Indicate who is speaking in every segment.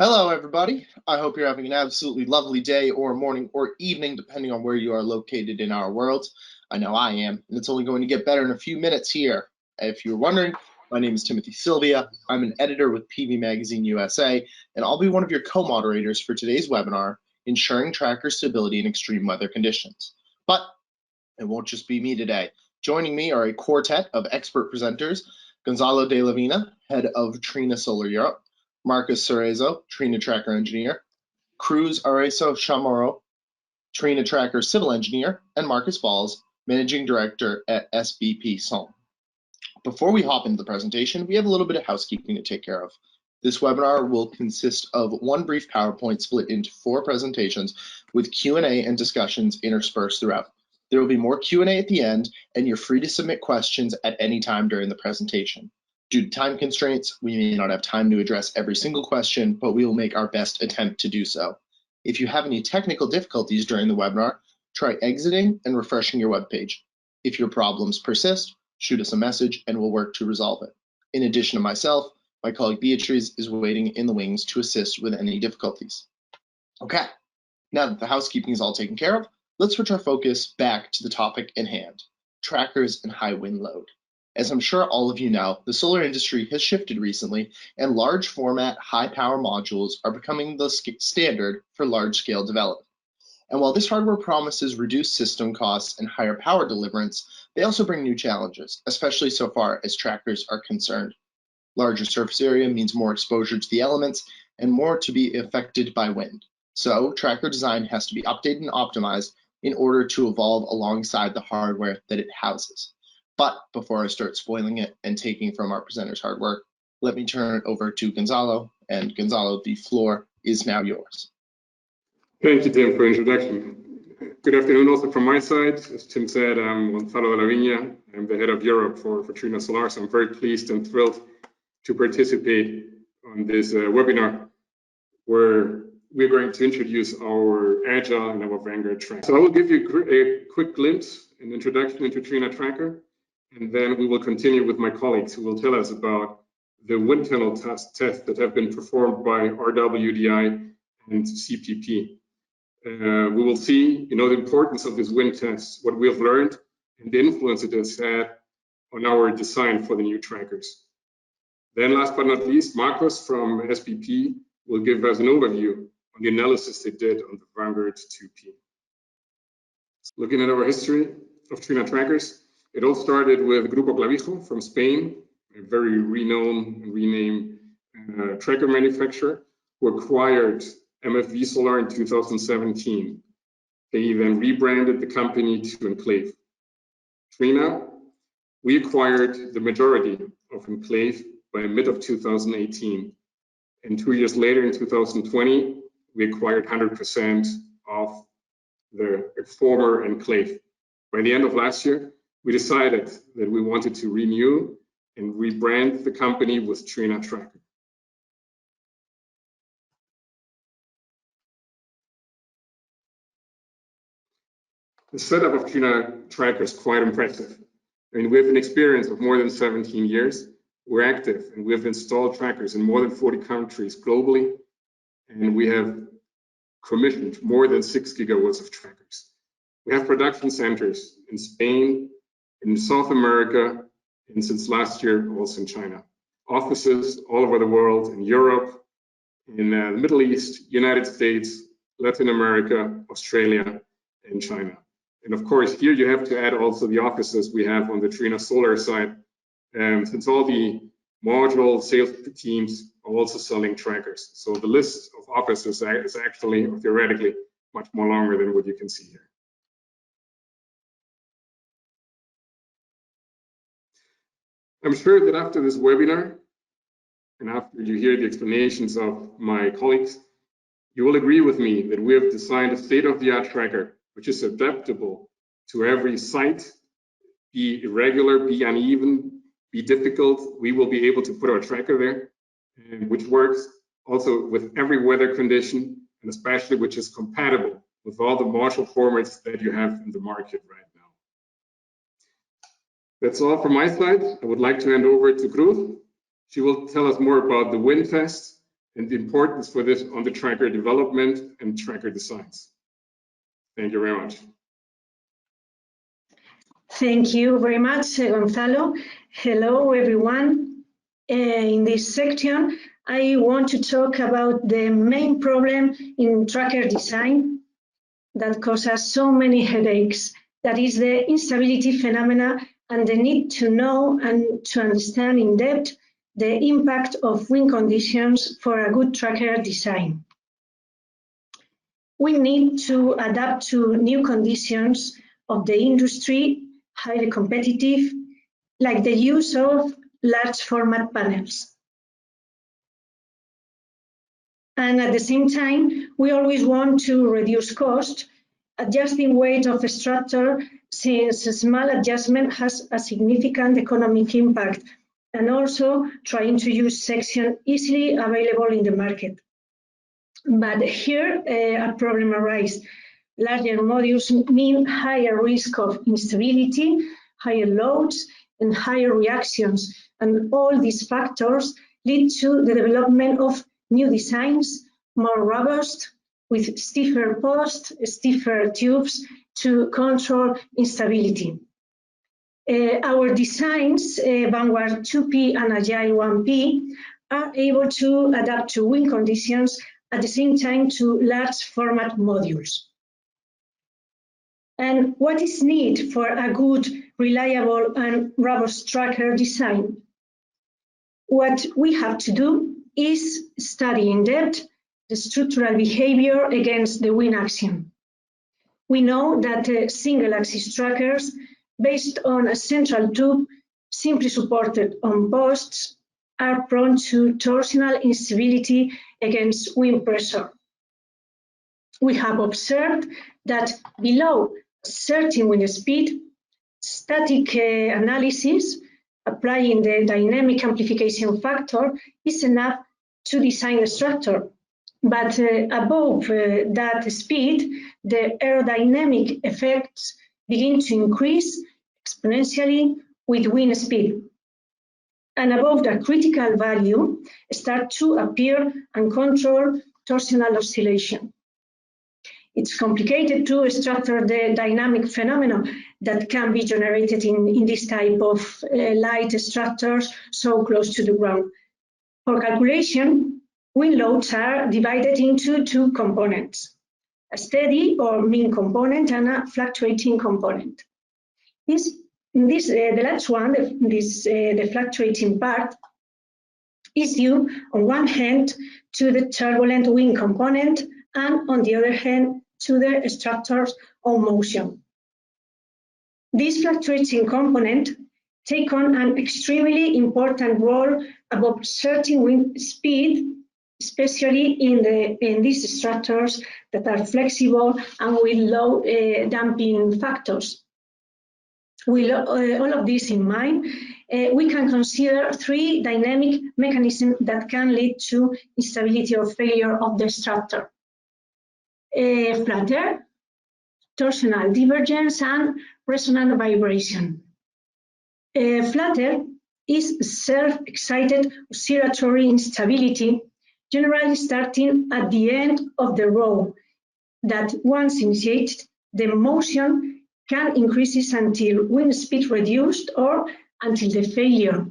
Speaker 1: Hello, everybody. I hope you're having an absolutely lovely day or morning or evening, depending on where you are located in our world. I know I am, and it's only going to get better in a few minutes here. If you're wondering, my name is Timothy Sylvia. I'm an editor with PV Magazine USA, and I'll be one of your co-moderators for today's webinar, Ensuring Tracker Stability in Extreme Weather Conditions. But it won't just be me today. Joining me are a quartet of expert presenters, Gonzalo de la Vina, head of Trina Solar Europe, Marcus Cerezo, TrinaTracker engineer, Cruz Areso Chamorro, TrinaTracker civil engineer, and Marcus Falls, managing director at SBP Somme. Before we hop into the presentation, we have a little bit of housekeeping to take care of. This webinar will consist of one brief PowerPoint split into 4 presentations with Q&A and discussions interspersed throughout. There will be more Q&A at the end, and you're free to submit questions at any time during the presentation. Due to time constraints, we may not have time to address every single question, but we will make our best attempt to do so. If you have any technical difficulties during the webinar, try exiting and refreshing your web page. If your problems persist, shoot us a message and we'll work to resolve it. In addition to myself, my colleague Beatrice is waiting in the wings to assist with any difficulties. Okay, now that the housekeeping is all taken care of, let's switch our focus back to the topic in hand, trackers and high wind load. As I'm sure all of you know, the solar industry has shifted recently, and large format, high power modules are becoming the standard for large scale development. And while this hardware promises reduced system costs and higher power deliverance, they also bring new challenges, especially so far as trackers are concerned. Larger surface area means more exposure to the elements and more to be affected by wind. So tracker design has to be updated and optimized in order to evolve alongside the hardware that it houses. But before I start spoiling it and taking from our presenters' hard work, let me turn it over to Gonzalo. And Gonzalo, the floor is now yours.
Speaker 2: Thank you, Tim, for the introduction. Good afternoon also from my side. As Tim said, I'm Gonzalo de la Vina. I'm the head of Europe for Trina Solar, so I'm very pleased and thrilled to participate on this webinar where we're going to introduce our Agile and our Vanguard track. So I will give you a quick glimpse, an introduction into TrinaTracker, and then we will continue with my colleagues who will tell us about the wind tunnel tests that have been performed by RWDI and CPP. We will see, the importance of these wind tests, what we have learned, and the influence it has had on our design for the new trackers. Then, last but not least, Marcos from SBP will give us an overview on the analysis they did on the Vanguard 2P. Looking at our history of TrinaTrackers, it all started with Grupo Clavijo from Spain, a very renowned and renamed tracker manufacturer who acquired MFV Solar in 2017. They then rebranded the company to Enclave. Trina, we acquired the majority of Enclave by mid of 2018. And 2 years later, in 2020, we acquired 100% of the former Enclave. By the end of last year, we decided that we wanted to renew and rebrand the company with TrinaTracker. The setup of TrinaTracker is quite impressive. We have an experience of more than 17 years. We're active and we have installed trackers in more than 40 countries globally, and we have commissioned more than 6 gigawatts of trackers. We have production centers in Spain, in South America, and since last year also in China. Offices all over the world, in Europe, in the Middle East, United States, Latin America, Australia, and China. And of course, here you have to add also the offices we have on the Trina Solar side, since all the module sales teams are also selling trackers. So the list of offices is actually, theoretically, much more longer than what you can see here. I'm sure that after this webinar, and after you hear the explanations of my colleagues, you will agree with me that we have designed a state-of-the-art tracker which is adaptable to every site, be irregular, be uneven, be difficult. We will be able to put our tracker there, which works also with every weather condition, and especially which is compatible with all the module formats that you have in the market right now. That's all from my side. I would like to hand over to Cruz. She will tell us more about the wind test and the importance for this on the tracker development and tracker designs. Thank you very much.
Speaker 3: Thank you very much, Gonzalo. Hello, everyone. In this section, I want to talk about the main problem in tracker design that causes so many headaches. That is the instability phenomena and the need to know and to understand in depth the impact of wind conditions for a good tracker design. We need to adapt to new conditions of the industry, highly competitive, like the use of large format panels. And at the same time, we always want to reduce cost, adjusting weight of the structure, since a small adjustment has a significant economic impact, and also trying to use section easily available in the market. But here a problem arises. Larger modules mean higher risk of instability, higher loads, and higher reactions. And all these factors lead to the development of new designs, more robust, with stiffer posts, stiffer tubes to control instability. Our designs, Vanguard 2P and Agile 1P, are able to adapt to wind conditions at the same time to large format modules. And what is needed for a good, reliable, and robust tracker design? What we have to do is study in depth the structural behavior against the wind action. We know that single-axis trackers based on a central tube simply supported on posts are prone to torsional instability against wind pressure. We have observed that below a certain wind speed, static analysis applying the dynamic amplification factor is enough to design a structure. But above that speed, the aerodynamic effects begin to increase exponentially with wind speed. And above the critical value, start to appear and control torsional oscillation. It's complicated to structure the dynamic phenomena that can be generated in this type of light structures so close to the ground. For calculation, wind loads are divided into two components, a steady or mean component and a fluctuating component. The last one, the fluctuating part, is due on one hand to the turbulent wind component and on the other hand to the structure's own motion. This fluctuating component takes on an extremely important role above certain wind speed, especially in these structures that are flexible and with low damping factors. With all of this in mind, we can consider three dynamic mechanisms that can lead to instability or failure of the structure. Flutter, torsional divergence, and resonant vibration. Flutter is self-excited oscillatory instability, generally starting at the end of the row, that once initiated, the motion can increase until wind speed reduced or until the failure.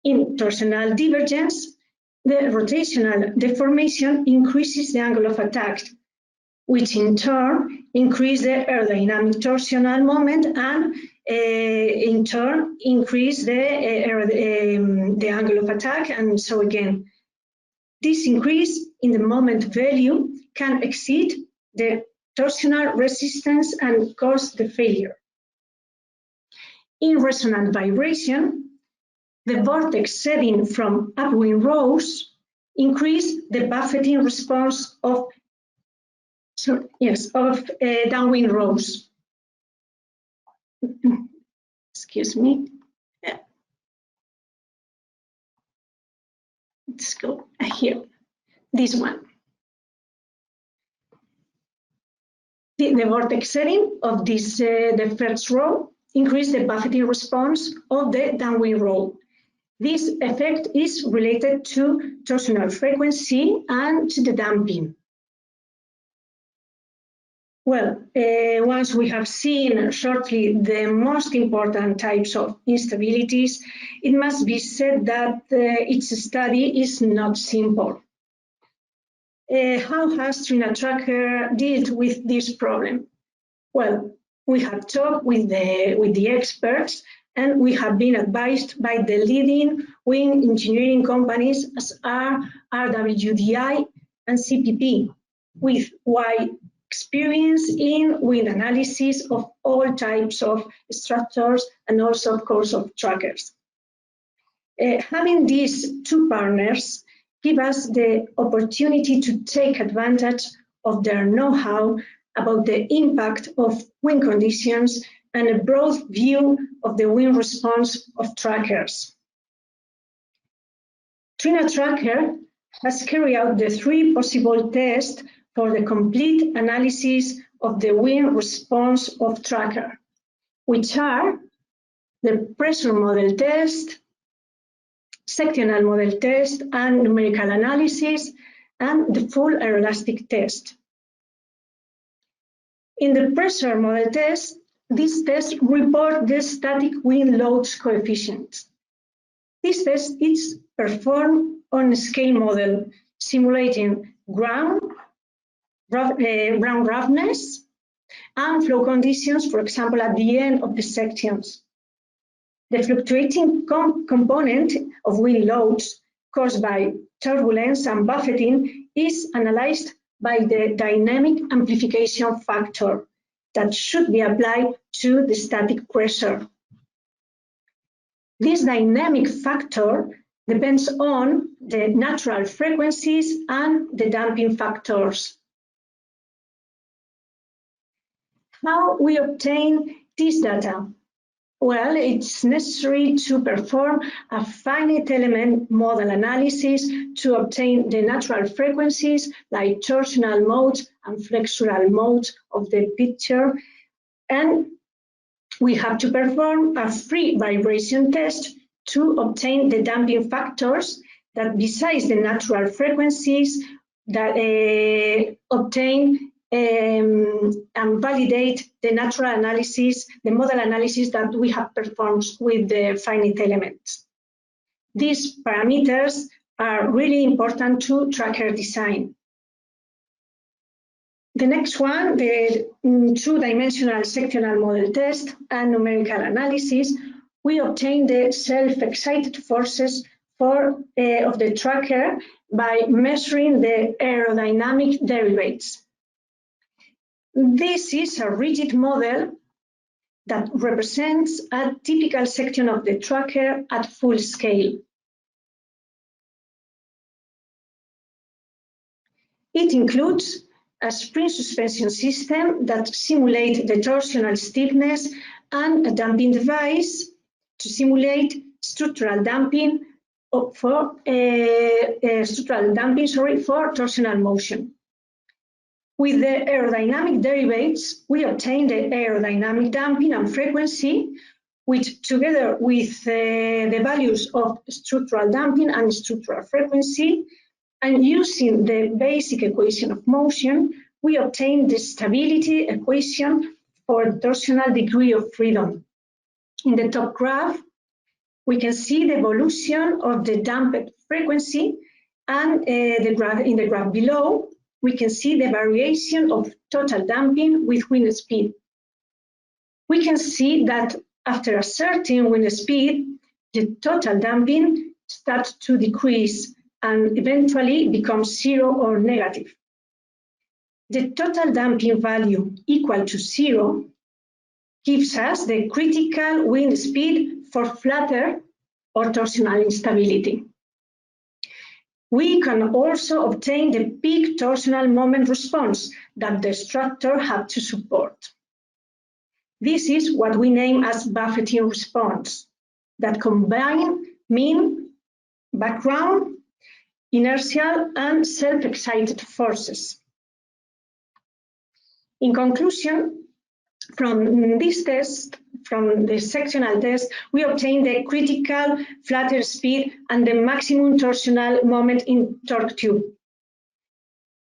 Speaker 3: In torsional divergence, the rotational deformation increases the angle of attack, which in turn increases the aerodynamic torsional moment and in turn increase the angle of attack, and so again. This increase in the moment value can exceed the torsional resistance and cause the failure. In resonant vibration, the vortex setting from upwind rows increase the buffeting response of downwind rows. Excuse me. Let's go here. This one. The vortex setting of this the first row increase the buffeting response of the downwind row. This effect is related to torsional frequency and to the damping. Well, once we have seen shortly the most important types of instabilities, it must be said that its study is not simple. How has TrinaTracker dealt with this problem? Well, we have talked with the experts, and we have been advised by the leading wind engineering companies as are RWDI and CPP, with wide experience in wind analysis of all types of structures and also, of course, of trackers. Having these two partners give us the opportunity to take advantage of their know-how about the impact of wind conditions and a broad view of the wind response of trackers. TrinaTracker has carried out the 3 possible tests for the complete analysis of the wind response of tracker, which are the pressure model test, sectional model test and numerical analysis, and the full aeroelastic test. In the pressure model test, this test reports the static wind loads coefficient. This test is performed on a scale model, simulating ground roughness and flow conditions, for example, at the end of the sections. The fluctuating component of wind loads caused by turbulence and buffeting is analyzed by the dynamic amplification factor that should be applied to the static pressure. This dynamic factor depends on the natural frequencies and the damping factors. How we obtain this data? Well, it's necessary to perform a finite element model analysis to obtain the natural frequencies like torsional modes and flexural modes of the picture. And we have to perform a free vibration test to obtain the damping factors that, besides the natural frequencies, that obtain and validate the natural analysis, the model analysis that we have performed with the finite elements. These parameters are really important to tracker design. The next one, the 2-dimensional sectional model test and numerical analysis, we obtain the self-excited forces of the tracker by measuring the aerodynamic derivatives. This is a rigid model that represents a typical section of the tracker at full scale. It includes a spring suspension system that simulates the torsional stiffness and a damping device to simulate structural damping for torsional motion. With the aerodynamic derivatives, we obtain the aerodynamic damping and frequency, which together with the values of structural damping and structural frequency, and using the basic equation of motion, we obtain the stability equation for the torsional degree of freedom. In the top graph, we can see the evolution of the damped frequency, and in the graph below, we can see the variation of total damping with wind speed. We can see that after a certain wind speed, the total damping starts to decrease and eventually becomes 0 or negative. The total damping value equal to 0 gives us the critical wind speed for flutter or torsional instability. We can also obtain the peak torsional moment response that the structure has to support. This is what we name as buffeting response, that combine mean, background, inertial, and self-excited forces. In conclusion, From this test, from the sectional test, we obtain the critical flutter speed and the maximum torsional moment in torque tube.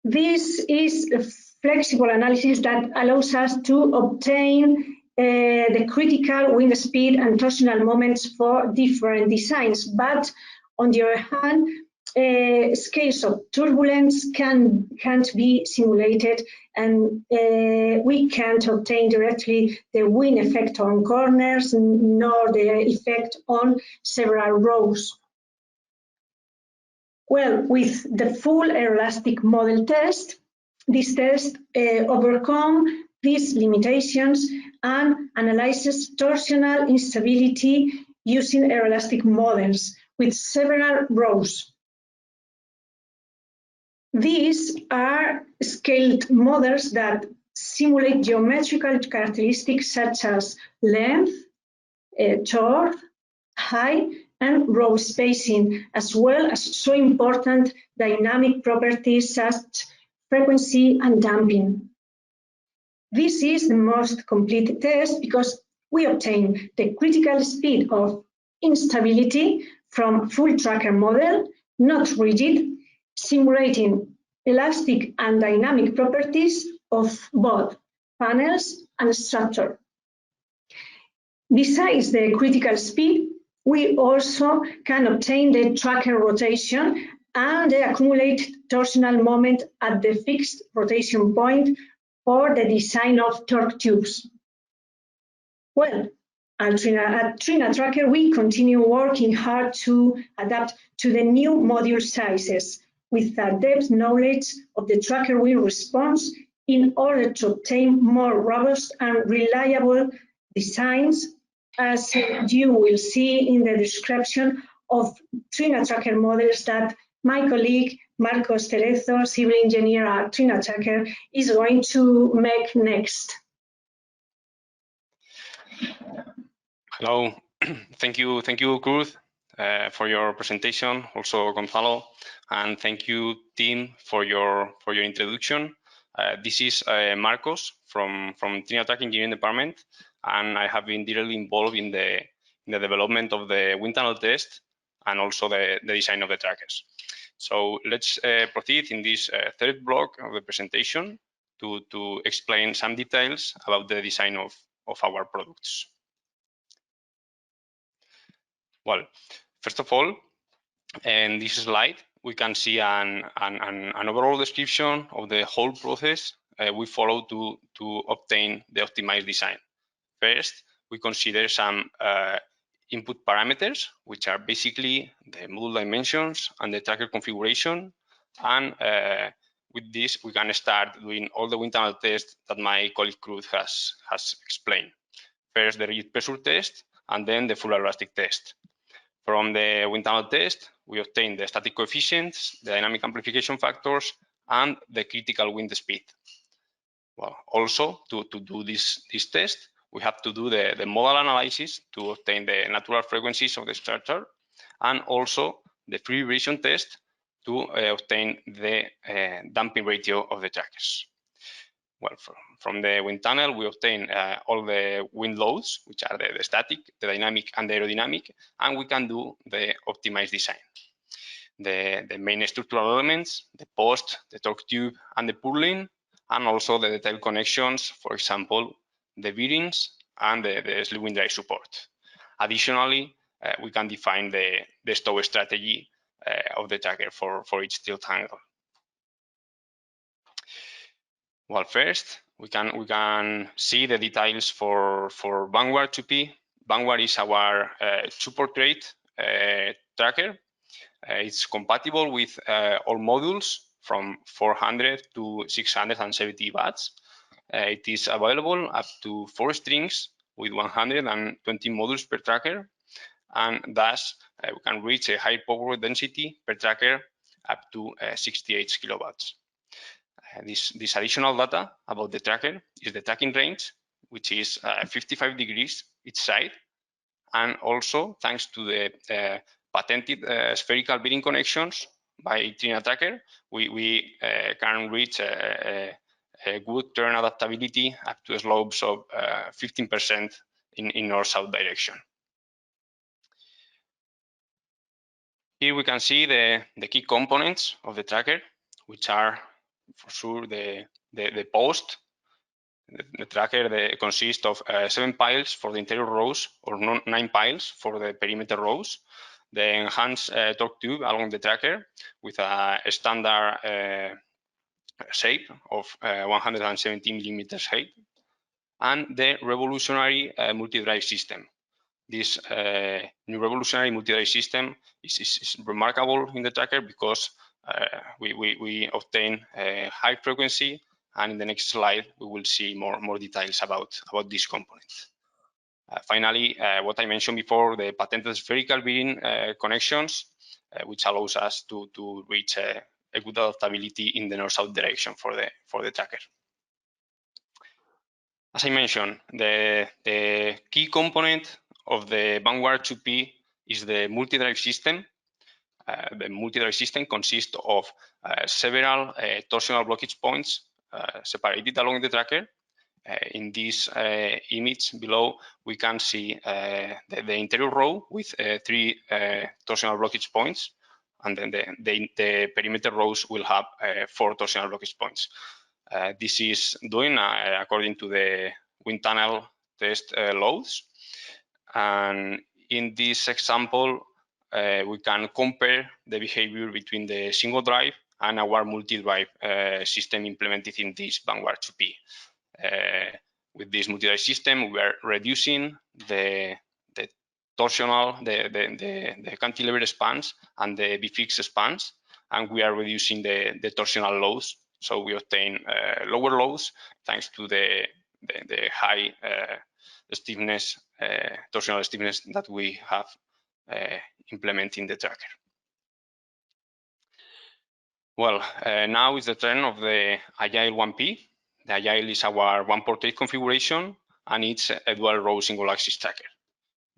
Speaker 3: This is a flexible analysis that allows us to obtain the critical wind speed and torsional moments for different designs, but on the other hand, scales of turbulence can't be simulated, and we can't obtain directly the wind effect on corners nor the effect on several rows. Well, with the full aeroelastic model test, this test overcomes these limitations and analyzes torsional instability using aeroelastic models with several rows. These are scaled models that simulate geometrical characteristics such as length, torque, height, and row spacing, as well as so important dynamic properties such as frequency and damping. This is the most complete test because we obtain the critical speed of instability from full tracker model, not rigid, simulating elastic and dynamic properties of both panels and structure. Besides the critical speed, we also can obtain the tracker rotation and the accumulated torsional moment at the fixed rotation point for the design of torque tubes. Well, at TrinaTracker, we continue working hard to adapt to the new module sizes with a depth knowledge of the tracker wheel response in order to obtain more robust and reliable designs, as you will see in the description of TrinaTracker models that my colleague Marcos Cerezo, civil engineer at TrinaTracker, is going to make next.
Speaker 4: Hello, thank you, Cruz, for your presentation. Also, Gonzalo, and thank you, team, for your introduction. This is Marcos from TrinaTracker Engineering Department, and I have been directly involved in the development of the wind tunnel test and also the design of the trackers. So let's proceed in this third block of the presentation to explain some details about the design of our products. Well, first of all, in this slide, we can see an overall description of the whole process we follow to obtain the optimized design. First, we consider some input parameters, which are basically the module dimensions and the tracker configuration. And with this, we can start doing all the wind tunnel tests that my colleague Cruz has explained. First, the rigid pressure test, and then the full elastic test. From the wind tunnel test, we obtain the static coefficients, the dynamic amplification factors, and the critical wind speed. Well, also, to do this test, we have to do the modal analysis to obtain the natural frequencies of the structure, and also the free vibration test to obtain the damping ratio of the trackers. Well, from the wind tunnel, we obtain all the wind loads, which are the static, the dynamic, and the aerodynamic, and we can do the optimized design. The main structural elements, the post, the torque tube, and the purlin, and also the detailed connections, for example, the bearings and the slip wind drive support. Additionally, we can define the stow strategy of the tracker for each tilt angle. Well, first, we can see the details for Vanguard 2P. Vanguard is our two-portrait tracker. It's compatible with all modules from 400 to 670 watts. It is available up to 4 strings with 120 modules per tracker, and thus we can reach a high power density per tracker up to 68 kilowatts. This additional data about the tracker is the tracking range, which is 55 degrees each side, and also thanks to the patented spherical bearing connections by TrinaTracker, we can reach a good turn adaptability up to slopes of 15% in north-south direction. Here we can see the key components of the tracker, which are for sure the post. The tracker consists of 7 piles for the interior rows or 9 piles for the perimeter rows. The enhanced torque tube along the tracker with a standard shape of 170 millimeters height, and the revolutionary multi-drive system. This new revolutionary multi-drive system is remarkable in the tracker because we obtain a high frequency, and in the next slide we will see more details about these components. Finally, what I mentioned before, the patented spherical bearing connections, which allows us to reach a good adaptability in the north-south direction for the tracker. As I mentioned, the key component of the Vanguard 2P is the multi-drive system. The multi-drive system consists of several torsional blockage points separated along the tracker. In this image below, we can see the interior row with 3 torsional blockage points, and then the perimeter rows will have 4 torsional blockage points. This is done according to the wind tunnel test loads. And in this example, we can compare the behavior between the single drive and our multi-drive system implemented in this Vanguard 2P. With this multi-drive system, we are reducing the torsional, the cantilever spans and the B-fix spans, and we are reducing the torsional loads. So we obtain lower loads thanks to the high stiffness, torsional stiffness that we have implementing the tracker. Well, now is the turn of the Agile 1P. The Agile is our 1-port-8 configuration, and it's a dual row single axis tracker.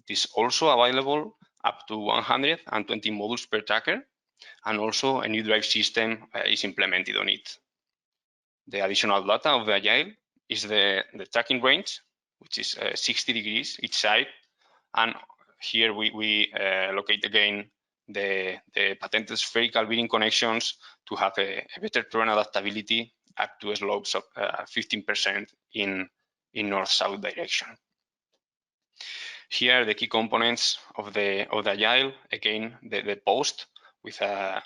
Speaker 4: It is also available up to 120 modules per tracker, and also a new drive system is implemented on it. The additional data of the Agile is the tracking range, which is 60 degrees each side, and here we locate again the patented spherical bearing connections to have a better turn adaptability up to slopes of 15% in north-south direction. Here are the key components of the Agile. Again, the post with a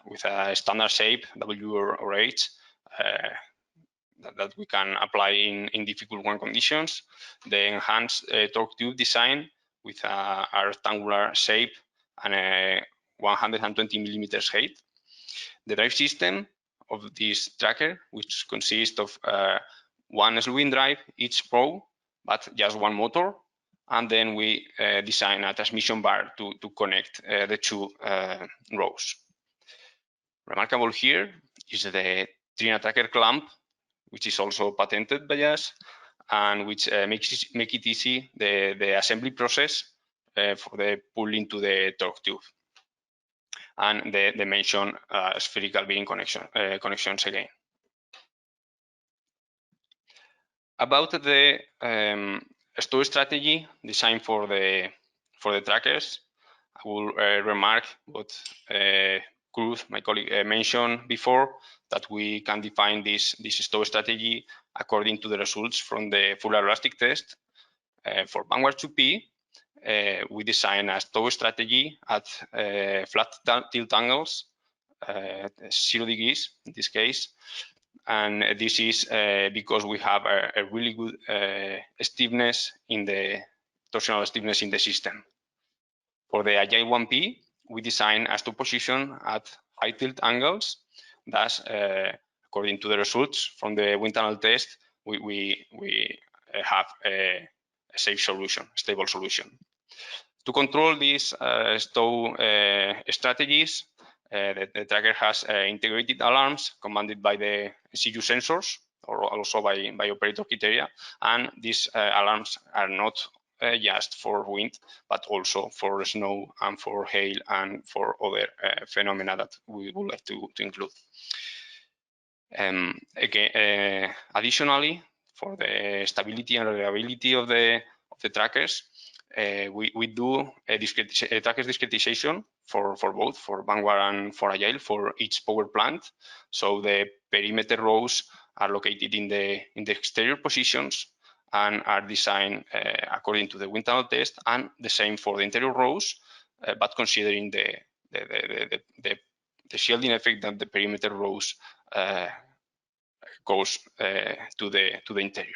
Speaker 4: standard shape W or H that we can apply in difficult wind conditions. The enhanced torque tube design with a rectangular shape and a 120 millimeters height. The drive system of this tracker, which consists of 1 slewing drive each row, but just 1 motor, and then we design a transmission bar to connect the 2 rows. Remarkable here is the TrinaTracker clamp, which is also patented by us, and which make it easy the assembly process for the pulling to the torque tube, and the mentioned spherical bearing connections again. About the stow strategy designed for the trackers, I will remark what Cruz, my colleague, mentioned before, that we can define this stow strategy according to the results from the full aeroelastic test. For Vanguard 2P, we design a stow strategy at flat tilt angles, 0 degrees in this case, and this is because we have a really good stiffness in the torsional stiffness in the system. For the Agile 1P, we design a stow position at high tilt angles. Thus, according to the results from the wind tunnel test, we have a safe solution, stable solution. To control these stow strategies, the tracker has integrated alarms commanded by the CU sensors, or also by operator criteria, and these alarms are not just for wind, but also for snow and for hail and for other phenomena that we would like to include. Additionally, for the stability and reliability of the trackers, we do a trackers discretization for both, for Vanguard and for Agile, for each power plant. So the perimeter rows are located in the exterior positions and are designed according to the wind tunnel test, and the same for the interior rows, but considering the shielding effect that the perimeter rows goes to the interior.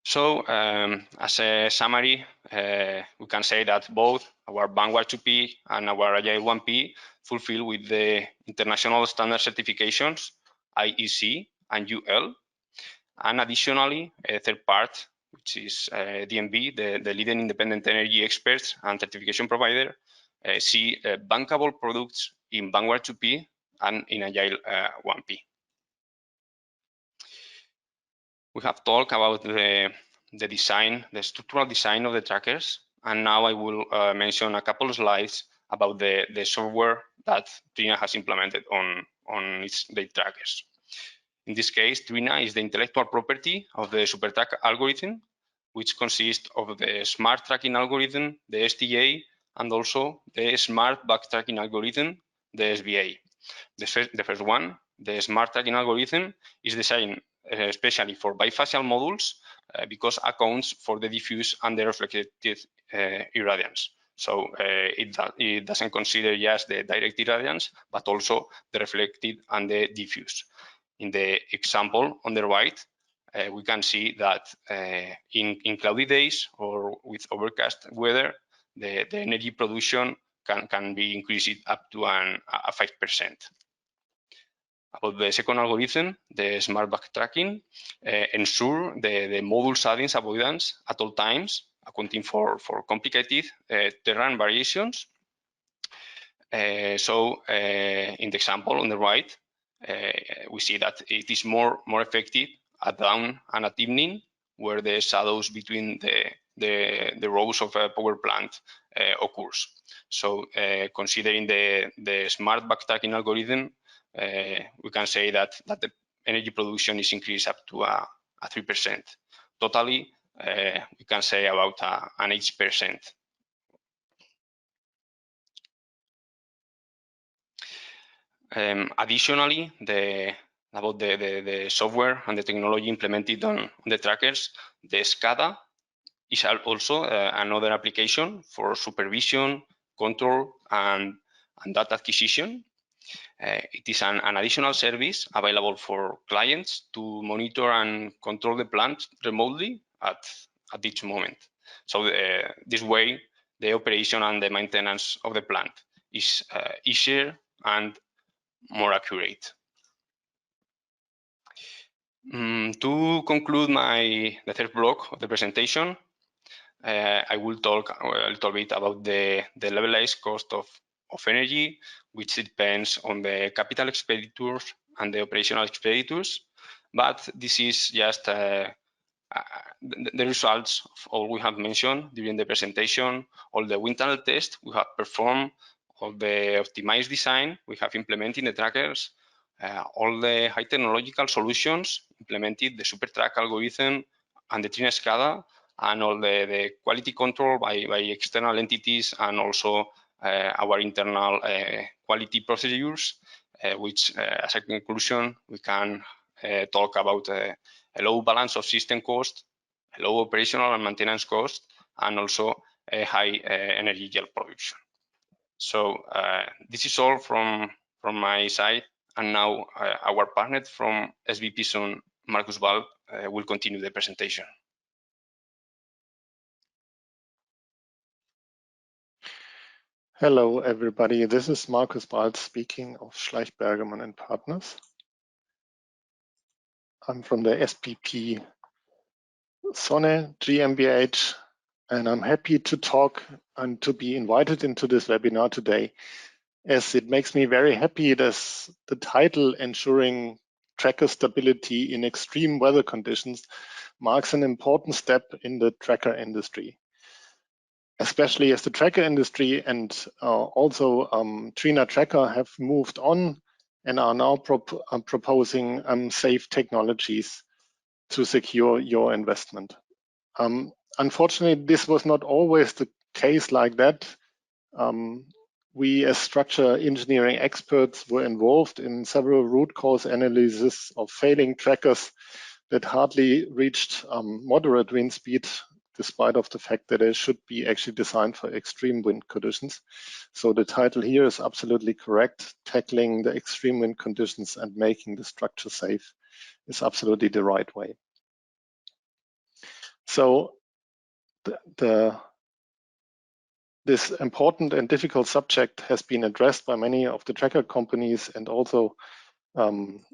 Speaker 4: So as a summary, we can say that both our Vanguard 2P and our Agile 1P fulfill with the international standard certifications, IEC and UL. And additionally, a third part, which is DNV, the leading independent energy experts and certification provider, see bankable products in Vanguard 2P and in Agile 1P. We have talked about the design, the structural design of the trackers, and now I will mention a couple of slides about the software that Trina has implemented on the trackers. In this case, Trina is the intellectual property of the SuperTrack algorithm, which consists of the smart tracking algorithm, the STA, and also the smart backtracking algorithm, the SBA. The first one, the smart tracking algorithm, is designed especially for bifacial modules because accounts for the diffuse and the reflected irradiance. So it doesn't consider just the direct irradiance, but also the reflected and the diffuse. In the example on the right, we can see that in cloudy days or with overcast weather, the energy production can be increased up to a 5%. About the second algorithm, the smart backtracking, ensure the module shadings avoidance at all times, accounting for complicated terrain variations. So in the example on the right, we see that it is more effective at dawn and at evening, where the shadows between the rows of a power plant occurs. So considering the smart backtracking algorithm, we can say that the energy production is increased up to a 3%. Totally, we can say about an 8%. Additionally, about the software and the technology implemented on the trackers, the Scada is also another application for supervision, control, and data acquisition. It is an additional service available for clients to monitor and control the plant remotely at each moment. So this way, the operation and the maintenance of the plant is easier and more accurate. To conclude the third block of the presentation, I will talk a little bit about the levelized cost of energy, which depends on the capital expenditures and the operational expenditures. But this is just the results of all we have mentioned during the presentation, all the wind tunnel tests we have performed, all the optimized design we have implemented in the trackers, all the high technological solutions implemented, the SuperTrack algorithm and the Trina Scada, and all the quality control by external entities, and also our internal quality procedures, which as a conclusion, we can talk about a low balance of system cost, a low operational and maintenance cost, and also a high energy yield production. So this is all from my side. And now our partner from SVP Sun, Marcus Ball, will continue the presentation.
Speaker 5: Hello, everybody. This is Marcus Ball speaking of Schleich Bergemann & Partners. I'm from the SPP Sonne GmbH, and I'm happy to talk and to be invited into this webinar today, as it makes me very happy that the title, Ensuring Tracker Stability in Extreme Weather Conditions, marks an important step in the tracker industry. especially as the tracker industry and also TrinaTracker have moved on and are now proposing safe technologies to secure your investment. Unfortunately, this was not always the case like that. We as structure engineering experts were involved in several root cause analysis of failing trackers that hardly reached moderate wind speed, despite of the fact that it should be actually designed for extreme wind conditions. So the title here is absolutely correct. Tackling the extreme wind conditions and making the structure safe is absolutely the right way. So this important and difficult subject has been addressed by many of the tracker companies and also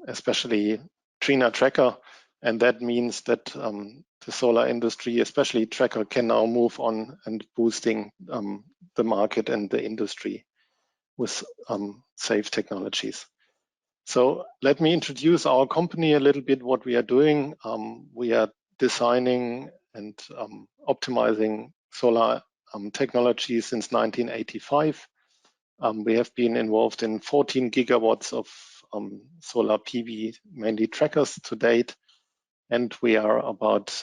Speaker 5: especially TrinaTracker. And that means that the solar industry, especially tracker, can now move on and boosting the market and the industry with safe technologies. So let me introduce our company a little bit, what we are doing. We are designing and optimizing solar technology since 1985. We have been involved in 14 gigawatts of solar PV, mainly trackers to date. And we are about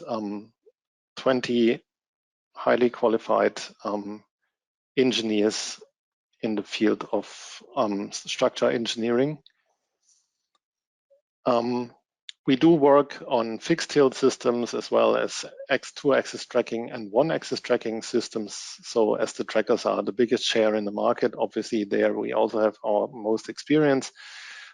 Speaker 5: 20 highly qualified engineers in the field of structure engineering. We do work on fixed tilt systems as well as two-axis tracking and one-axis tracking systems. So as the trackers are the biggest share in the market, obviously there we also have our most experience.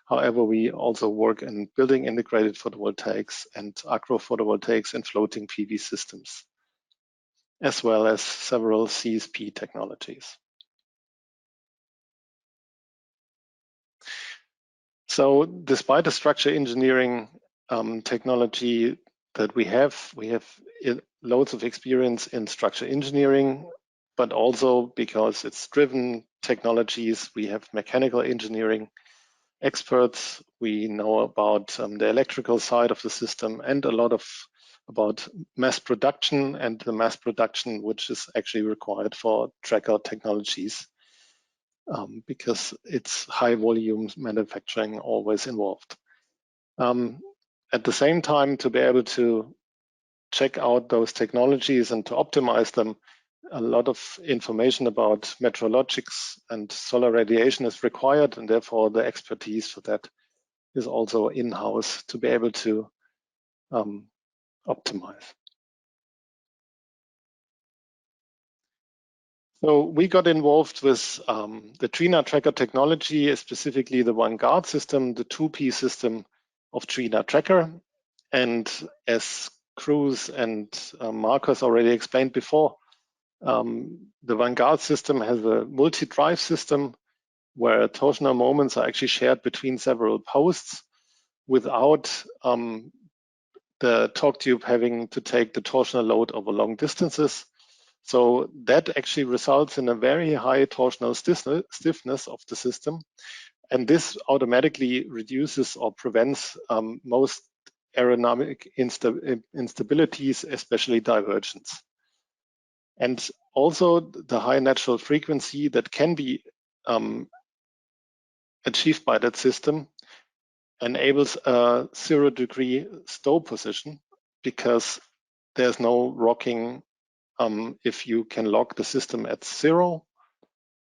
Speaker 5: However, we also work in building integrated photovoltaics and agro photovoltaics and floating PV systems, as well as several CSP technologies. So despite the structure engineering technology that we have loads of experience in structure engineering, but also because it's driven technologies, we have mechanical engineering experts. We know about the electrical side of the system and a lot about mass production and the mass production which is actually required for tracker technologies because it's high volume manufacturing always involved. At the same time, to be able to check out those technologies and to optimize them, a lot of information about meteorologics and solar radiation is required, and therefore the expertise for that is also in-house to be able to optimize. So we got involved with the TrinaTracker technology, specifically the Vanguard system, the 2P system of TrinaTracker. And as Cruz and Marcus already explained before, the Vanguard system has a multi-drive system where torsional moments are actually shared between several posts without the torque tube having to take the torsional load over long distances. So that actually results in a very high torsional stiffness of the system. And this automatically reduces or prevents most aerodynamic instabilities, especially divergence. And also the high natural frequency that can be achieved by that system enables a 0-degree stow position because there's no rocking if you can lock the system at 0.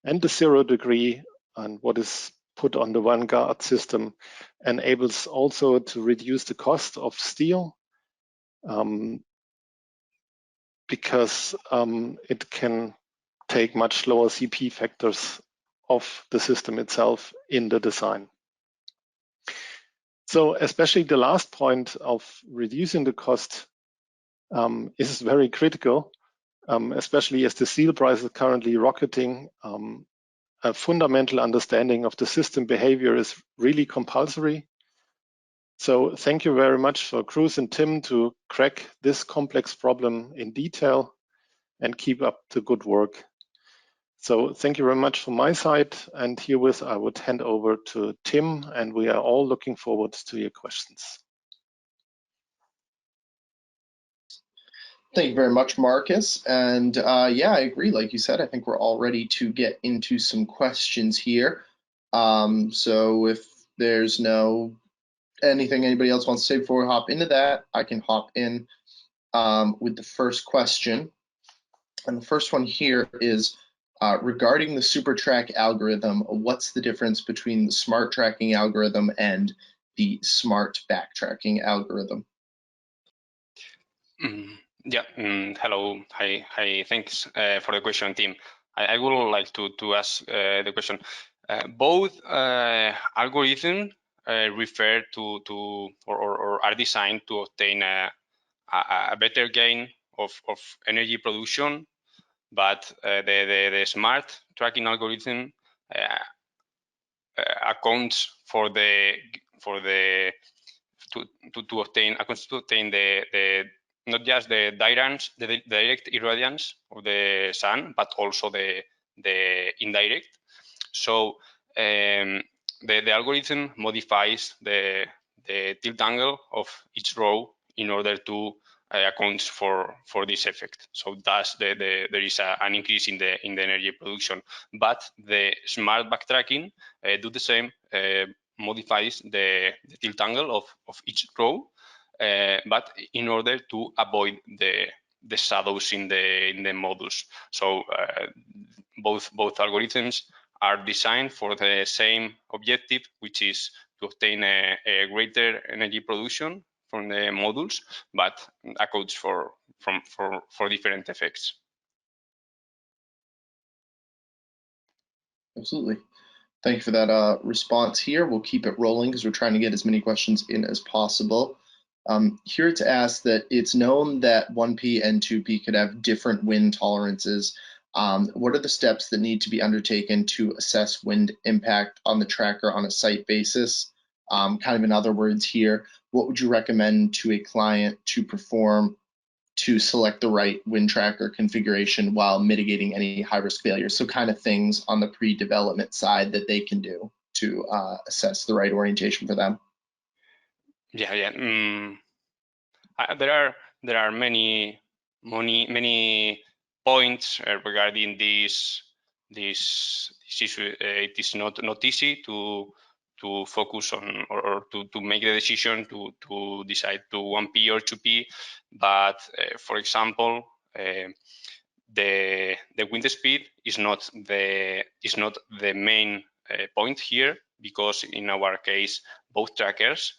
Speaker 5: And the 0-degree and what is put on the Vanguard system enables also to reduce the cost of steel because it can take much lower CP factors of the system itself in the design. So especially the last point of reducing the cost is very critical, especially as the steel price is currently rocketing. A fundamental understanding of the system behavior is really compulsory. So thank you very much for Cruz and Tim to crack this complex problem in detail and keep up the good work. So thank you very much from my side. And herewith, I would hand over to Tim, and we are all looking forward to your questions.
Speaker 1: Thank you very much, Marcus. And yeah, I agree. Like you said, I think we're all ready to get into some questions here. So if there's anything anybody else wants to say before we hop into that, I can hop in with the first question. And the first one here is regarding the SuperTrack algorithm, what's the difference between the smart tracking algorithm and the smart backtracking algorithm?
Speaker 4: Yeah, hello, hi, thanks for the question, Tim. I would like to ask the question. Both algorithms refer to or are designed to obtain a better gain of energy production, but the smart tracking algorithm accounts for the to obtain the not just the direct irradiance of the sun, but also the indirect. So the algorithm modifies the tilt angle of each row in order to account for this effect. So thus there is an increase in the energy production. But the smart backtracking do the same, modifies the tilt angle of each row, but in order to avoid the shadows in the modules. So both algorithms are designed for the same objective, which is to obtain a greater energy production from the modules, but accounts for different effects.
Speaker 1: Absolutely. Thank you for that response here. We'll keep it rolling because we're trying to get as many questions in as possible. Here to ask that it's known that 1P and 2P could have different wind tolerances. What are the steps that need to be undertaken to assess wind impact on the tracker on a site basis? Kind of in other words here, what would you recommend to a client to perform to select the right wind tracker configuration while mitigating any high-risk failures? So kind of things on the pre-development side that they can do to assess the right orientation for them.
Speaker 4: Yeah. There are many points regarding this issue. It is not easy to focus on or to make the decision to decide to 1P or 2P. But for example, the wind speed is not the main point here, because in our case both trackers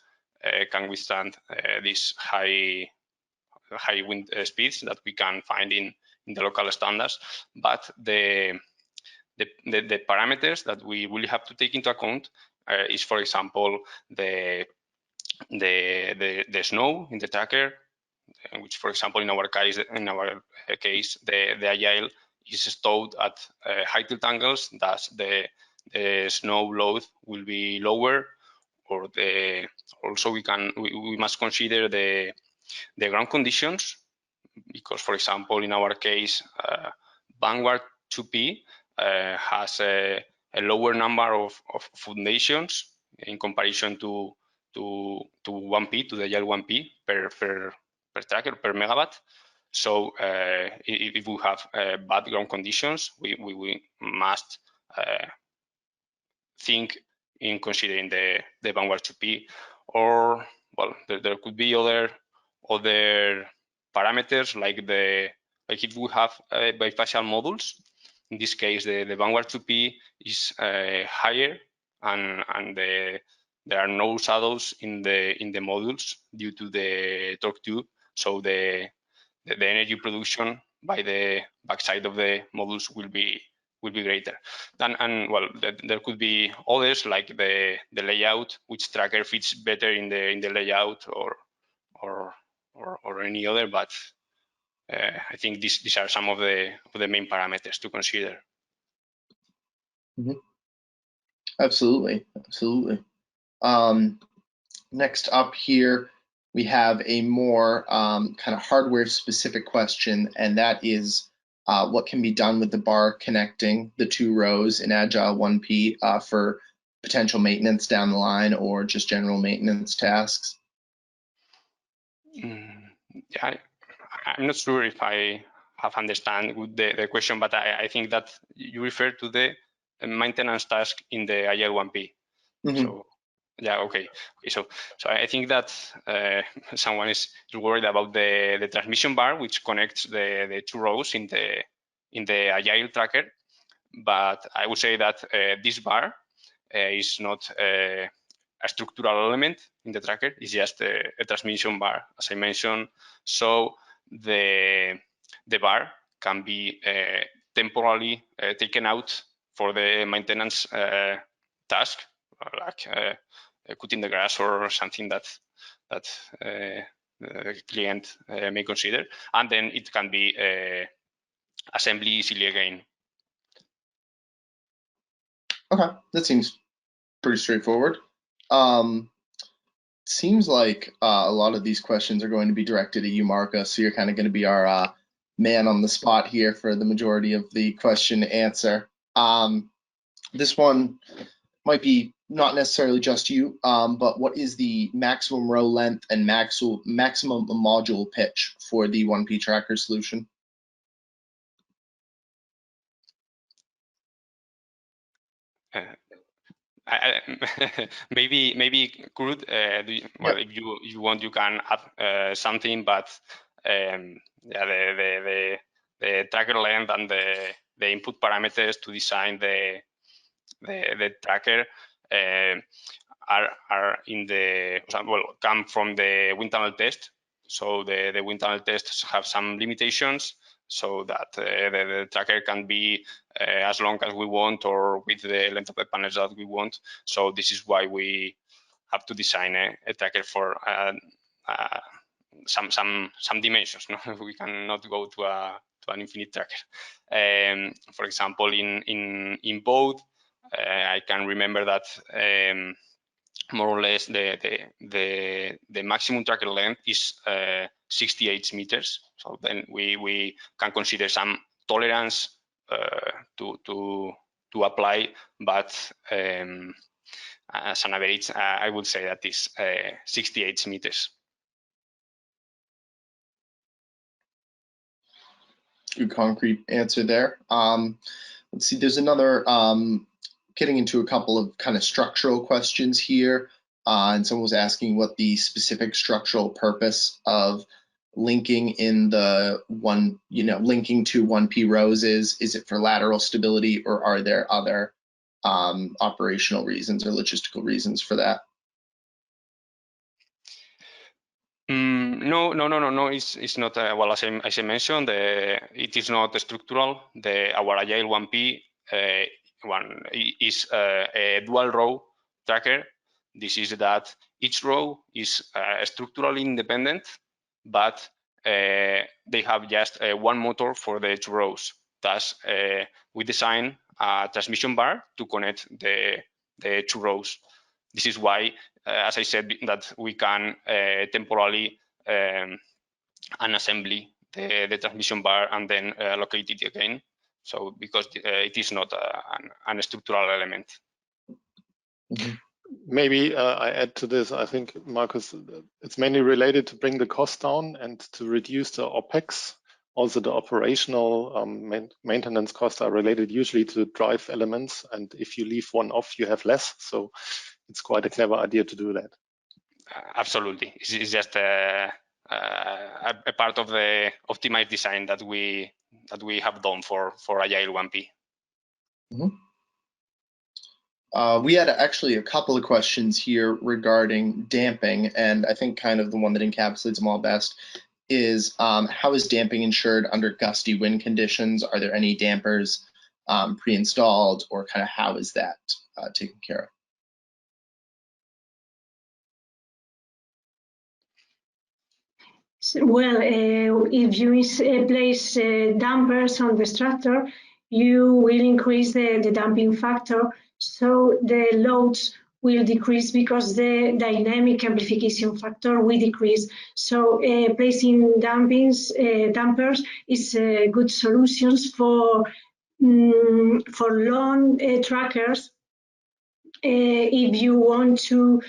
Speaker 4: can withstand these high wind speeds that we can find in the local standards. But the parameters that we will have to take into account is, for example, the snow in the tracker, which, for example, in our case, the Agile is stowed at high tilt angles. Thus, the snow load will be lower. Or also we must consider the ground conditions, because, for example, in our case, Vanguard 2P has a lower number of foundations in comparison to 1P, to the Agile 1P per tracker, per megawatt. So if we have bad ground conditions, we must think in considering the Vanguard 2P. Or, well, there could be other parameters, like if we have bifacial modules. In this case, the Vanguard 2P is higher, and there are no shadows in the modules due to the torque tube. So the energy production by the backside of the modules will be greater. And well, there could be others, like the layout, which tracker fits better in the layout, or any other. But I think these are some of the main parameters to consider.
Speaker 1: Mm-hmm. Absolutely. Next up here, we have a more kind of hardware specific question, and that is what can be done with the bar connecting the two rows in Agile 1P for potential maintenance down the line, or just general maintenance tasks?
Speaker 4: Yeah, I'm not sure if I have understand the question, but I think that you refer to the maintenance task in the Agile 1P.
Speaker 1: Mhm.
Speaker 4: So yeah, okay. So I think that someone is worried about the transmission bar, which connects the two rows in the Agile tracker. But I would say that this bar is not a structural element in the tracker. It's just a transmission bar, as I mentioned. So the bar can be temporarily taken out for the maintenance task, like cutting the grass or something that the client may consider, and then it can be assembly easily again.
Speaker 1: Okay, that seems pretty straightforward. Seems like a lot of these questions are going to be directed at you, Marcos. So you're kind of going to be our man on the spot here for the majority of the question answer. This one might be not necessarily just you, but what is the maximum row length and maximum module pitch for the 1P tracker solution?
Speaker 4: Maybe could well, if you want, you can add something, but yeah, the tracker length and the input parameters to design the tracker are in the come from the wind tunnel test. So the wind tunnel tests have some limitations, so that the tracker can be as long as we want or with the length of the panels that we want. So this is why we have to design a tracker for some dimensions. No? We cannot go to an infinite tracker. For example, in both, I can remember that more or less the maximum tracker length is 68 meters. So then we can consider some tolerance to apply, but as an average, I would say that is 68 meters.
Speaker 1: Good concrete answer there. Let's see, there's another, getting into a couple of kind of structural questions here. And someone was asking what the specific structural purpose of linking in the linking to 1P rows is. Is it for lateral stability, or are there other operational reasons or logistical reasons for that?
Speaker 4: No. It's not. Well, as I mentioned, it is not structural. Our Agile 1P one is a dual row tracker. This is that each row is structurally independent, but they have just one motor for the two rows. Thus, we design a transmission bar to connect the two rows. This is why, as I said, that we can temporarily unassembly the transmission bar and then locate it again. So because it is not an structural element.
Speaker 1: Mm-hmm.
Speaker 5: Maybe I add to this. I think, Marcus, it's mainly related to bring the cost down and to reduce the OPEX. Also, the operational maintenance costs are related usually to drive elements. And if you leave one off, you have less. So it's quite a clever idea to do that.
Speaker 4: Absolutely. It's just a part of the optimized design that we have done for Agile 1P.
Speaker 1: Mm-hmm. We had actually a couple of questions here regarding damping, and I think kind of the one that encapsulates them all best is how is damping ensured under gusty wind conditions? Are there any dampers pre-installed, or kind of how is that taken care of?
Speaker 3: Well, if you place dampers on the structure, you will increase the damping factor, so the loads will decrease because the dynamic amplification factor will decrease. So placing dampers is a good solution for long trackers. If you want to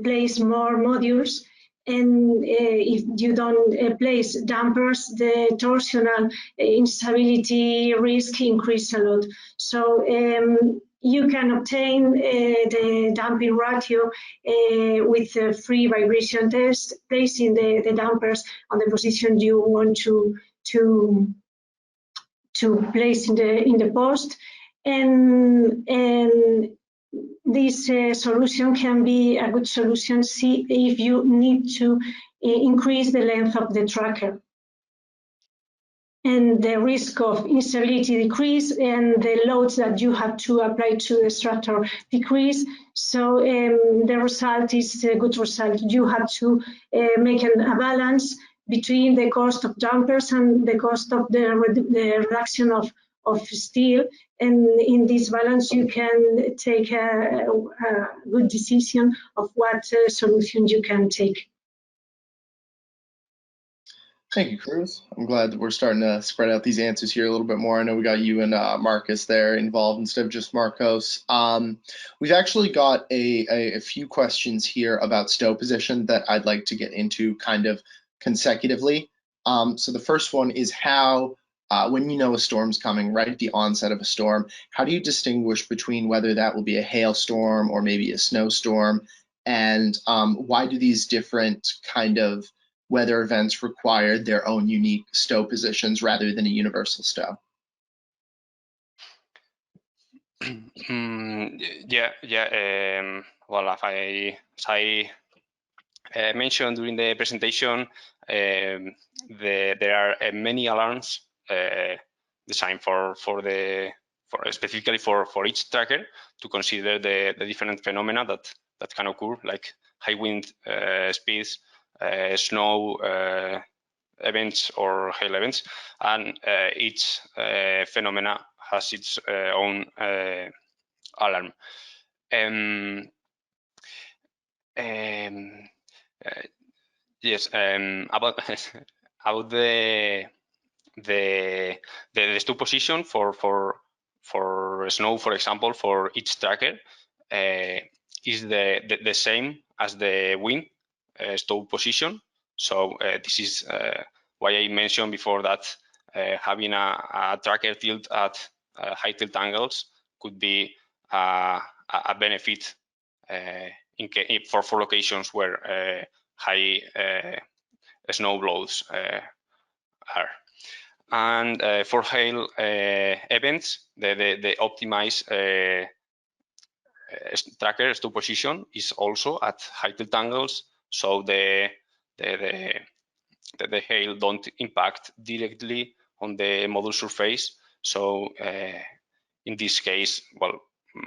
Speaker 3: place more modules, and if you don't place dampers, the torsional instability risk increase a lot. So you can obtain the damping ratio with a free vibration test, placing the dampers on the position you want to place in the post, and this solution can be a good solution if you need to increase the length of the tracker. And the risk of instability decrease and the loads that you have to apply to the structure decrease. So the result is a good result. You have to make a balance between the cost of dampers and the cost of the reduction of steel. And in this balance, you can take a good decision of what solution you can take.
Speaker 1: Thank you, Cruz. I'm glad that we're starting to spread out these answers here a little bit more. I know we got you and Marcus there involved instead of just Marcos. We've actually got a few questions here about stow position that I'd like to get into kind of consecutively. So the first one is how, when you know a storm's coming, right at the onset of a storm, how do you distinguish between whether that will be a hailstorm or maybe a snowstorm? And why do these different kind of weather events require their own unique stow positions rather than a universal stow?
Speaker 4: Well, as I mentioned during the presentation, there are many alarms designed specifically for each tracker to consider the different phenomena that can occur, like high wind speeds, snow events or hail events, and each phenomena has its own alarm. Yes, about the stow position for snow, for example, for each tracker is the same as the wind stow position. So this is why I mentioned before that having a tracker tilt at high tilt angles could be a benefit for locations where high snow blows are. And for hail events, the optimized tracker stow position is also at high tilt angles, so the hail don't impact directly on the module surface. So in this case, well,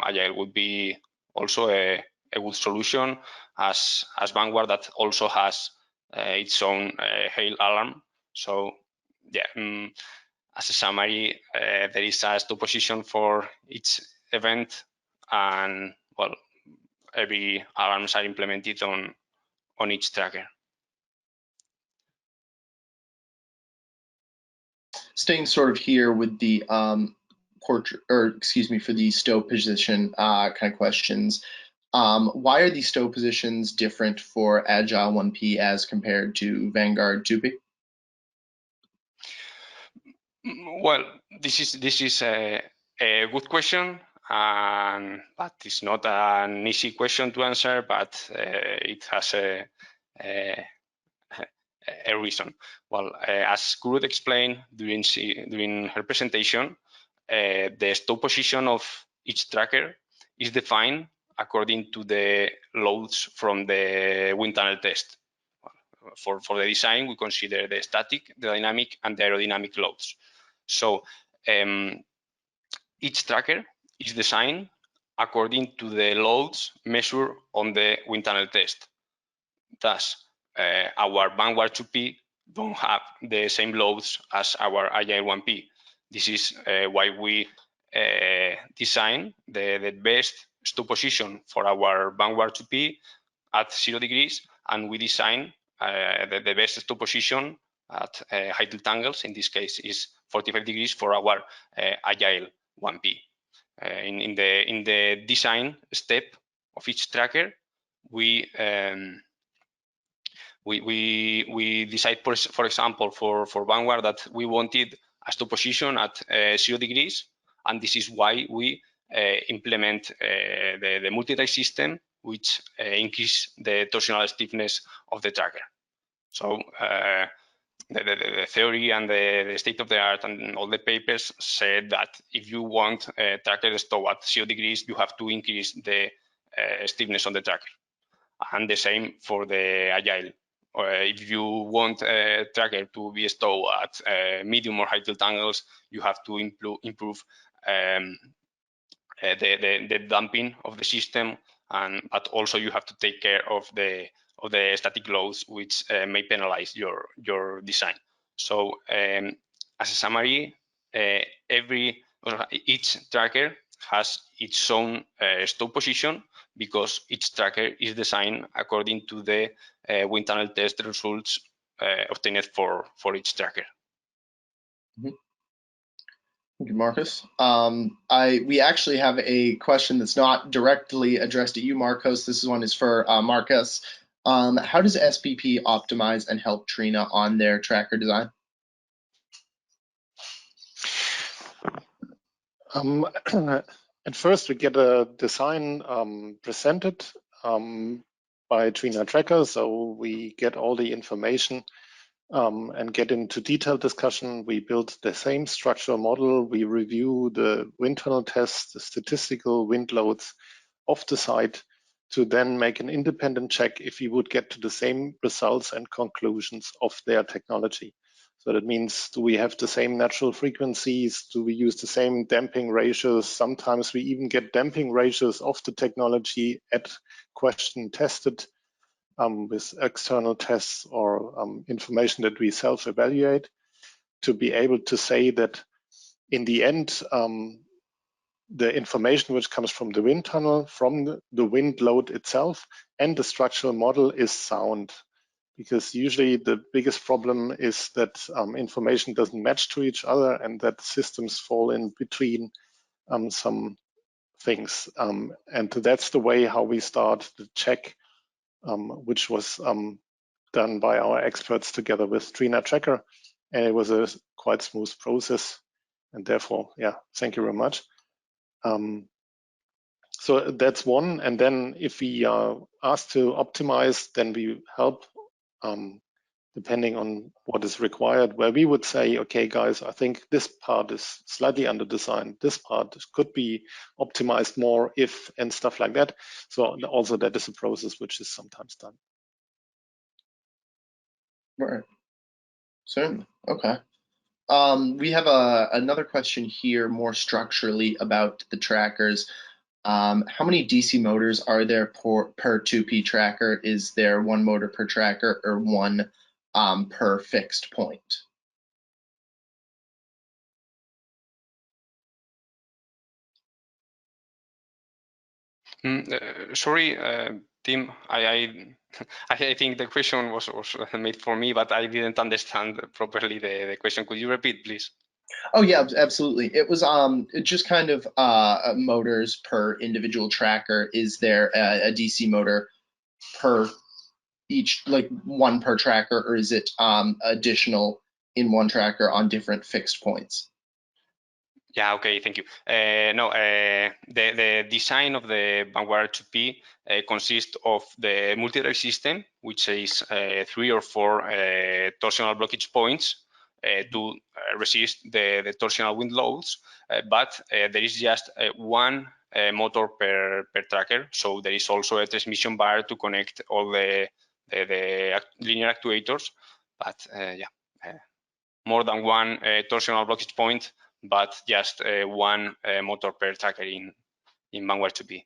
Speaker 4: Agile would be also a good solution, as Vanguard that also has its own hail alarm. So yeah, as a summary, there is a stow position for each event, and well, every alarms are implemented on each tracker.
Speaker 1: Staying sort of here with the for the stow position kind of questions. Why are these stow positions different for Agile 1P as compared to Vanguard 2P?
Speaker 4: Well, this is a good question, but it's not an easy question to answer. But it has a reason. Well, as Kurt explained during her presentation, the stow position of each tracker is defined according to the loads from the wind tunnel test. For the design, we consider the static, the dynamic, and the aerodynamic loads. So each tracker is designed according to the loads measured on the wind tunnel test. Thus, our Vanguard 2P don't have the same loads as our Agile 1P. This is why we design the best stow position for our Vanguard 2P at 0 degrees, and we design the best stow position at high tilt angles. In this case, is 45 degrees for our Agile 1P. In the design step of each tracker, we we decide, for example, for Vanguard that we wanted a stow position at 0 degrees, and this is why we implement the multiray system, which increase the torsional stiffness of the tracker. So the theory and the state of the art and all the papers said that if you want a tracker stow at 0 degrees, you have to increase the stiffness on the tracker. And the same for the Agile. If you want a tracker to be stowed at medium or high tilt angles, you have to improve the damping of the system, but also you have to take care of the static loads, which may penalize your design. So as a summary, each tracker has its own stow position, because each tracker is designed according to the wind tunnel test results obtained for each tracker.
Speaker 1: Mm-hmm. Thank you, Marcos. We actually have a question that's not directly addressed at you, Marcos. This one is for Marcos. How does SPP optimize and help Trina on their tracker design?
Speaker 5: At first, we get a design presented by TrinaTracker, so we get all the information and get into detailed discussion. We build the same structural model. We review the wind tunnel tests, the statistical wind loads of the site, to then make an independent check if we would get to the same results and conclusions of their technology. So that means, do we have the same natural frequencies? Do we use the same damping ratios? Sometimes we even get damping ratios of the technology at question tested with external tests or information that we self-evaluate, to be able to say that in the end, the information which comes from the wind tunnel, from the wind load itself, and the structural model is sound. Because usually the biggest problem is that information doesn't match to each other, and that systems fall in between some things. And that's the way how we start the check, which was done by our experts together with TrinaTracker. And it was a quite smooth process. And therefore, yeah, thank you very much. So that's one. And then if we are asked to optimize, then we help depending on what is required, where we would say, okay, guys, I think this part is slightly under designed. This part could be optimized more if, and stuff like that. So also that is a process which is sometimes done.
Speaker 1: Right. Certainly. Okay. We have another question here more structurally about the trackers. How many DC motors are there per 2P tracker? Is there one motor per tracker or one per fixed point?
Speaker 4: Sorry, Tim, I think the question was made for me, but I didn't understand properly the question. Could you repeat, please?
Speaker 1: Oh yeah, absolutely. It was just kind of motors per individual tracker. Is there a DC motor per each, like one per tracker, or is it additional in one tracker on different fixed points?
Speaker 4: Yeah, okay, thank you. No, the design of the Vanguard 2P consists of the multiray system, which is 3 or 4 torsional blockage points to resist the torsional wind loads, but there is just one motor per tracker. So there is also a transmission bar to connect all the linear actuators, but more than one torsional blockage point, but just one motor per tracker in Vanguard 2P.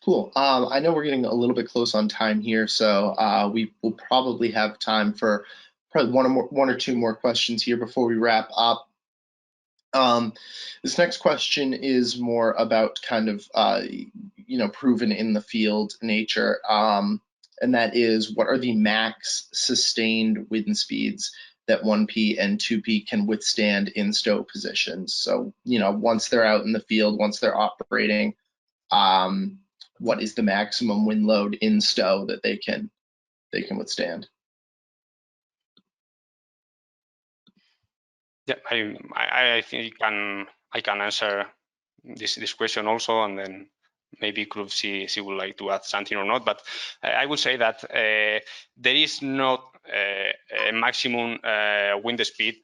Speaker 1: Cool. I know we're getting a little bit close on time here, so we will probably have time for probably one or two more questions here before we wrap up. This next question is more about kind of proven in the field nature, and that is, what are the max sustained wind speeds that 1P and 2P can withstand in stow positions? So once they're out in the field, once they're operating, what is the maximum wind load in stow that they can they can withstand?
Speaker 4: Yeah, I think I can answer this question also, and then maybe Klub she would like to add something or not. But I would say that there is not a maximum wind speed.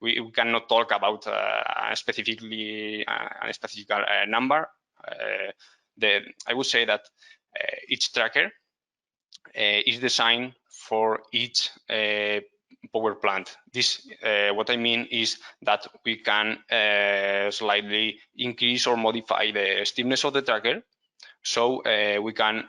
Speaker 4: We cannot talk about a specific number. I would say that each tracker is designed for each power plant. This, what I mean is that we can slightly increase or modify the stiffness of the tracker, so we can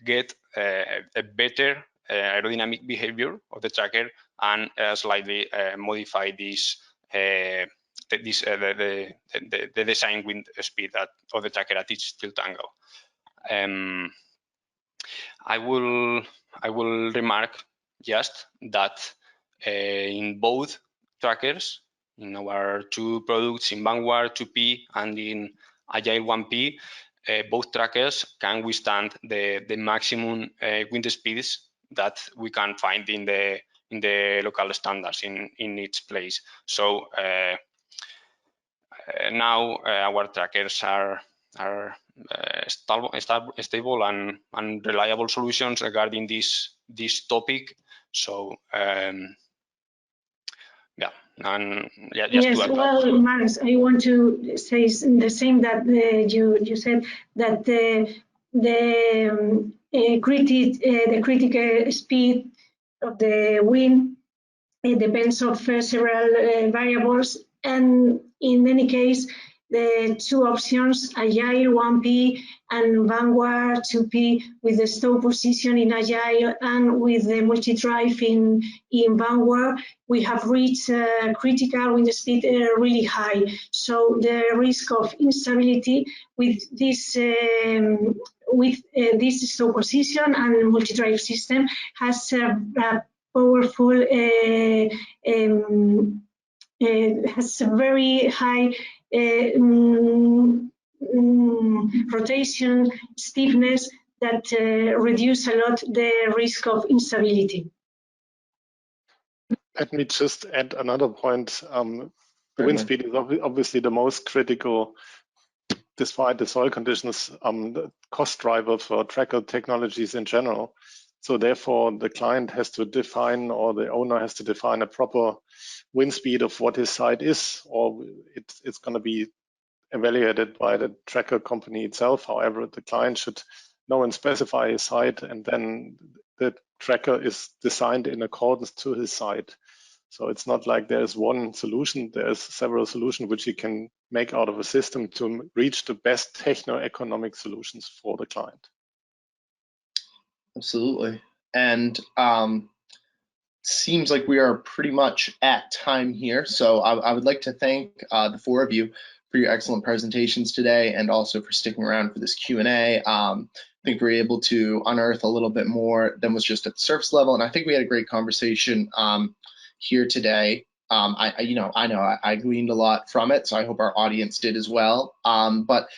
Speaker 4: get a better aerodynamic behavior of the tracker and slightly modify this the design wind speed of the tracker at each tilt angle. I will remark just that in both trackers, in our two products, in Vanguard 2P and in Agile 1P, both trackers can withstand the maximum wind speeds that we can find in the local standards in each place. So now our trackers are stable and reliable solutions regarding this topic. So yeah, and yeah, just
Speaker 3: yes,
Speaker 4: to add
Speaker 3: well, Max, I want to say the same that you said, that the critical speed of the wind, it depends on several variables, and in any case, the two options, Agile 1P and Vanguard 2P, with the stow position in Agile and with the multidrive in Vanguard, we have reached critical wind speed really high. So the risk of instability with this stow position and multidrive system has a powerful has a very high rotation stiffness that reduce a lot the risk of instability.
Speaker 5: Let me just add another point. The wind speed is obviously the most critical, despite the soil conditions, the cost driver for tracker technologies in general. So therefore, the client has to define, or the owner has to define, a proper wind speed of what his site is, or it's going to be evaluated by the tracker company itself. However, the client should know and specify his site, and then the tracker is designed in accordance to his site. So it's not like there's one solution, there's several solutions which you can make out of a system to reach the best techno-economic solutions for the client.
Speaker 1: Absolutely. And seems like we are pretty much at time here. So I would like to thank the four of you for your excellent presentations today, and also for sticking around for this Q&A. I think we were able to unearth a little bit more than was just at the surface level, and I think we had a great conversation here today. I know I gleaned a lot from it, so I hope our audience did as well. But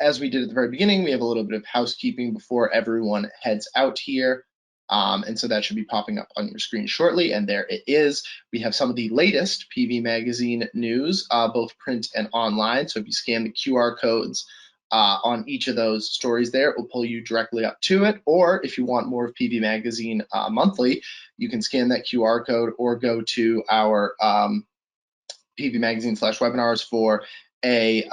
Speaker 1: as we did at the very beginning, we have a little bit of housekeeping before everyone heads out here. And so that should be popping up on your screen shortly, and there it is. We have some of the latest PV Magazine news, both print and online. So if you scan the QR codes on each of those stories there, it will pull you directly up to it. Or if you want more of PV Magazine monthly, you can scan that QR code or go to our PV Magazine/webinars for a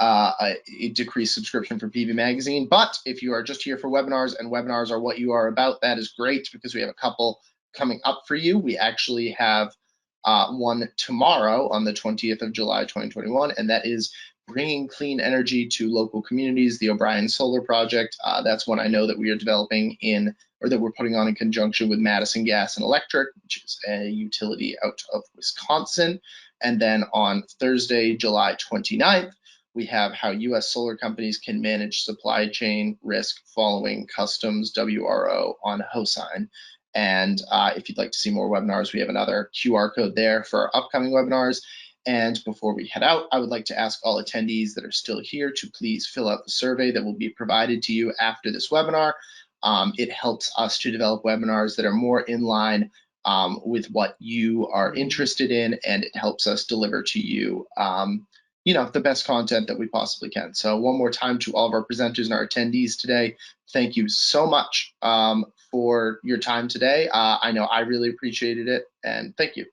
Speaker 1: decreased subscription for PV Magazine. But if you are just here for webinars, and webinars are what you are about, that is great, because we have a couple coming up for you. We actually have one tomorrow on the 20th of July 2021, and that is bringing clean energy to local communities, the O'Brien Solar Project. That's one I know that we are developing in, or that we're putting on in conjunction with Madison Gas and Electric, which is a utility out of Wisconsin. And then on Thursday, July 29th, we have how U.S. solar companies can manage supply chain risk following customs WRO on Hosign. And if you'd like to see more webinars, we have another QR code there for our upcoming webinars. And before we head out, I would like to ask all attendees that are still here to please fill out the survey that will be provided to you after this webinar. It helps us to develop webinars that are more in line with what you are interested in, and it helps us deliver to you, the best content that we possibly can. So one more time to all of our presenters and our attendees today, thank you so much for your time today. I know I really appreciated it, and thank you.